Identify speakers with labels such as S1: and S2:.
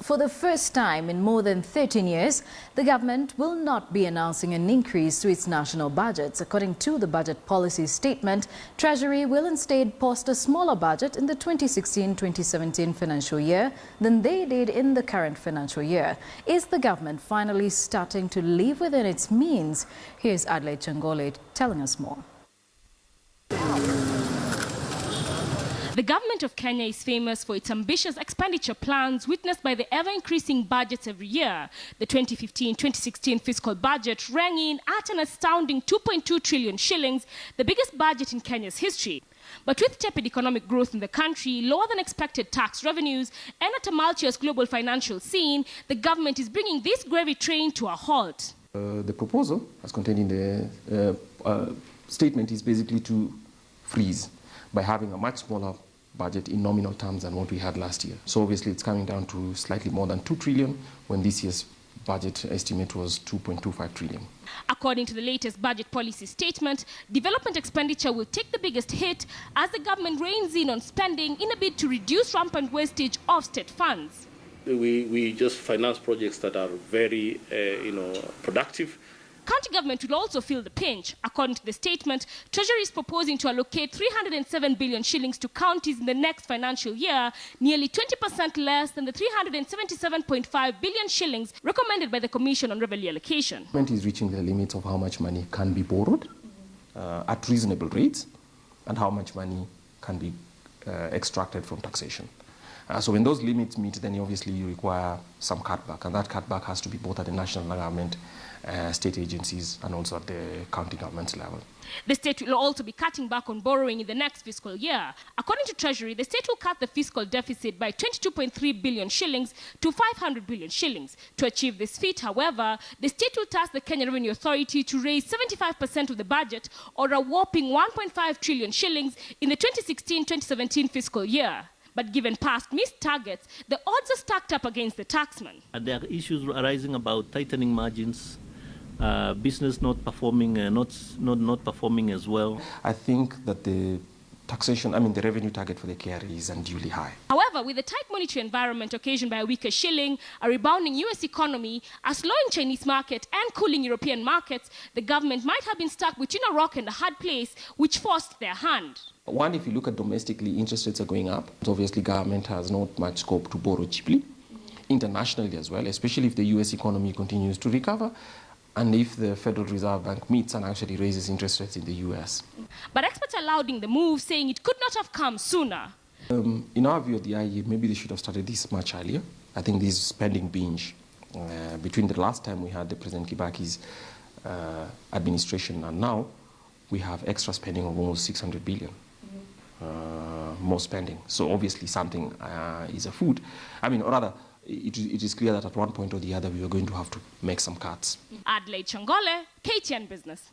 S1: For the first time in more than 13 years, the government will not be announcing an increase to its national budgets. According to the budget policy statement, Treasury will instead post a smaller budget in the 2016-2017 financial year than they did in the current financial year. Is the government finally starting to live within its means? Here's Adelaide Changole telling us more.
S2: The government of Kenya is famous for its ambitious expenditure plans witnessed by the ever-increasing budgets every year. The 2015-2016 fiscal budget rang in at an astounding 2.2 trillion shillings, the biggest budget in Kenya's history. But with tepid economic growth in the country, lower than expected tax revenues, and a tumultuous global financial scene, the government is bringing this gravy train to a halt.
S3: The proposal, as contained in the statement, is basically to freeze by having a much smaller budget in nominal terms than what we had last year. So obviously it's coming down to slightly more than 2 trillion when this year's budget estimate was 2.25 trillion.
S2: According to the latest budget policy statement, development expenditure will take the biggest hit as the government reins in on spending in a bid to reduce rampant wastage of state funds.
S4: We just finance projects that are very, productive.
S2: County government will also feel the pinch. According to the statement, Treasury is proposing to allocate 307 billion shillings to counties in the next financial year, nearly 20% less than the 377.5 billion shillings recommended by the Commission on Revenue Allocation.
S3: Government is reaching the limits of how much money can be borrowed at reasonable rates and how much money can be extracted from taxation. So when those limits meet, then obviously you require some cutback, and that cutback has to be both at the national government, state agencies, and also at the county government's level.
S2: The state will also be cutting back on borrowing in the next fiscal year. According to Treasury, the state will cut the fiscal deficit by 22.3 billion shillings to 500 billion shillings. To achieve this feat, however, the state will task the Kenya Revenue Authority to raise 75% of the budget, or a whopping 1.5 trillion shillings, in the 2016-2017 fiscal year. But given past missed targets, the odds are stacked up against the taxman.
S5: There are issues arising about tightening margins, business not performing as well.
S3: I think that the the revenue target for the KRA is unduly high.
S2: However, with the tight monetary environment occasioned by a weaker shilling, a rebounding US economy, a slowing Chinese market, and cooling European markets, the government might have been stuck between a rock and a hard place, which forced their hand.
S3: One, if you look at domestically, interest rates are going up. So obviously, government has not much scope to borrow cheaply. Internationally as well, especially if the US economy continues to recover, and if the Federal Reserve Bank meets and actually raises interest rates in the US.
S2: But experts are lauding the move, saying it could not have come sooner.
S3: In our view at the IE, maybe they should have started this much earlier. I think this spending binge, between the last time we had the President Kibaki's administration and now, we have extra spending of almost 600 billion. More spending. So obviously something is afoot. Or rather, it is clear that at one point or the other we are going to have to make some cuts.
S2: Adelaide Changole, KTN Business.